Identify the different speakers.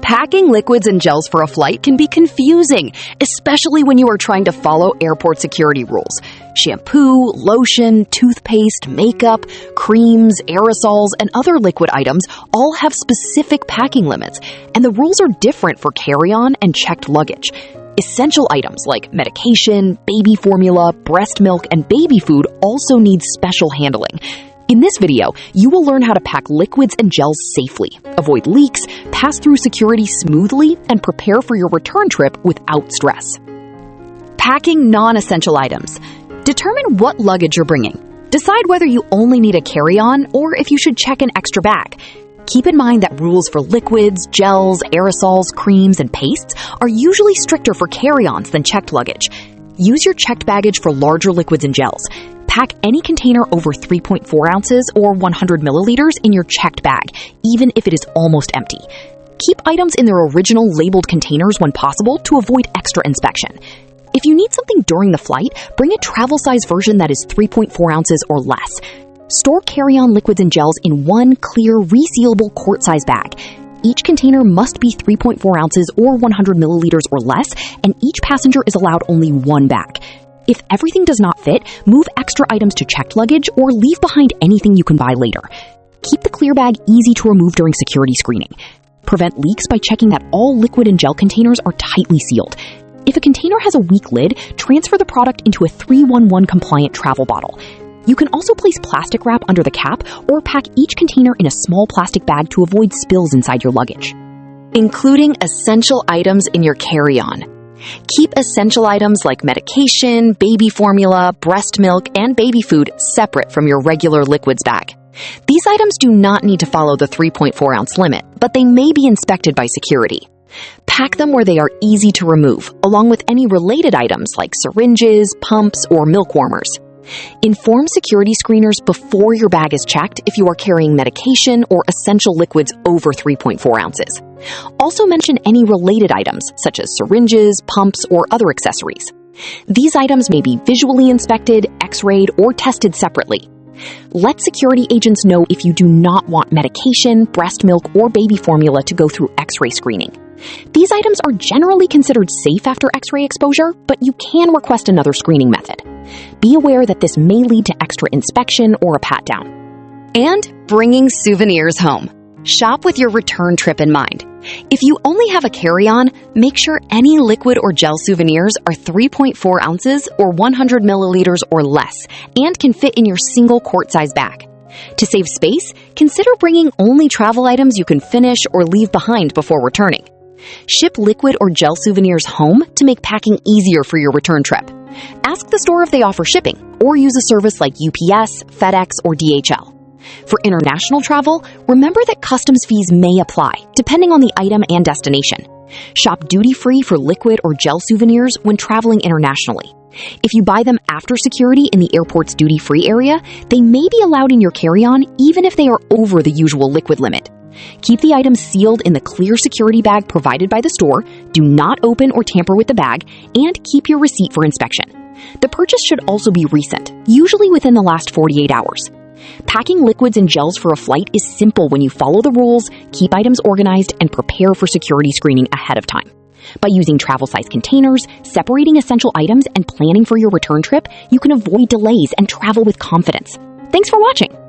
Speaker 1: Packing liquids and gels for a flight can be confusing, especially when you are trying to follow airport security rules. Shampoo, lotion, toothpaste, makeup, creams, aerosols, and other liquid items all have specific packing limits, and the rules are different for carry-on and checked luggage. Essential items like medication, baby formula, breast milk, and baby food also need special handling. In this video, you will learn how to pack liquids and gels safely, avoid leaks, pass through security smoothly, and prepare for your return trip without stress. Packing non-essential items. Determine what luggage you're bringing. Decide whether you only need a carry-on or if you should check an extra bag. Keep in mind that rules for liquids, gels, aerosols, creams, and pastes are usually stricter for carry-ons than checked luggage. Use your checked baggage for larger liquids and gels. Pack any container over 3.4 ounces or 100 milliliters in your checked bag, even if it is almost empty. Keep items in their original labeled containers when possible to avoid extra inspection. If you need something during the flight, bring a travel-size version that is 3.4 ounces or less. Store carry-on liquids and gels in one clear, resealable quart-size bag. Each container must be 3.4 ounces or 100 milliliters or less, and each passenger is allowed only one bag. If everything does not fit, move extra items to checked luggage or leave behind anything you can buy later. Keep the clear bag easy to remove during security screening. Prevent leaks by checking that all liquid and gel containers are tightly sealed. If a container has a weak lid, transfer the product into a 311 compliant travel bottle. You can also place plastic wrap under the cap or pack each container in a small plastic bag to avoid spills inside your luggage. Including essential items in your carry-on. Keep essential items like medication, baby formula, breast milk, and baby food separate from your regular liquids bag. These items do not need to follow the 3.4 ounce limit, but they may be inspected by security. Pack them where they are easy to remove, along with any related items like syringes, pumps, or milk warmers. Inform security screeners before your bag is checked if you are carrying medication or essential liquids over 3.4 ounces. Also mention any related items, such as syringes, pumps, or other accessories. These items may be visually inspected, x-rayed, or tested separately. Let security agents know if you do not want medication, breast milk, or baby formula to go through x-ray screening. These items are generally considered safe after x-ray exposure, but you can request another screening method. Be aware that this may lead to extra inspection or a pat-down. And bringing souvenirs home. Shop with your return trip in mind. If you only have a carry-on, make sure any liquid or gel souvenirs are 3.4 ounces or 100 milliliters or less and can fit in your single quart-size bag. To save space, consider bringing only travel items you can finish or leave behind before returning. Ship liquid or gel souvenirs home to make packing easier for your return trip. Ask the store if they offer shipping, or use a service like UPS, FedEx, or DHL. For international travel, remember that customs fees may apply, depending on the item and destination. Shop duty-free for liquid or gel souvenirs when traveling internationally. If you buy them after security in the airport's duty-free area, they may be allowed in your carry-on even if they are over the usual liquid limit. Keep the items sealed in the clear security bag provided by the store, do not open or tamper with the bag, and keep your receipt for inspection. The purchase should also be recent, usually within the last 48 hours. Packing liquids and gels for a flight is simple when you follow the rules, keep items organized, and prepare for security screening ahead of time. By using travel-size containers, separating essential items, and planning for your return trip, you can avoid delays and travel with confidence. Thanks for watching!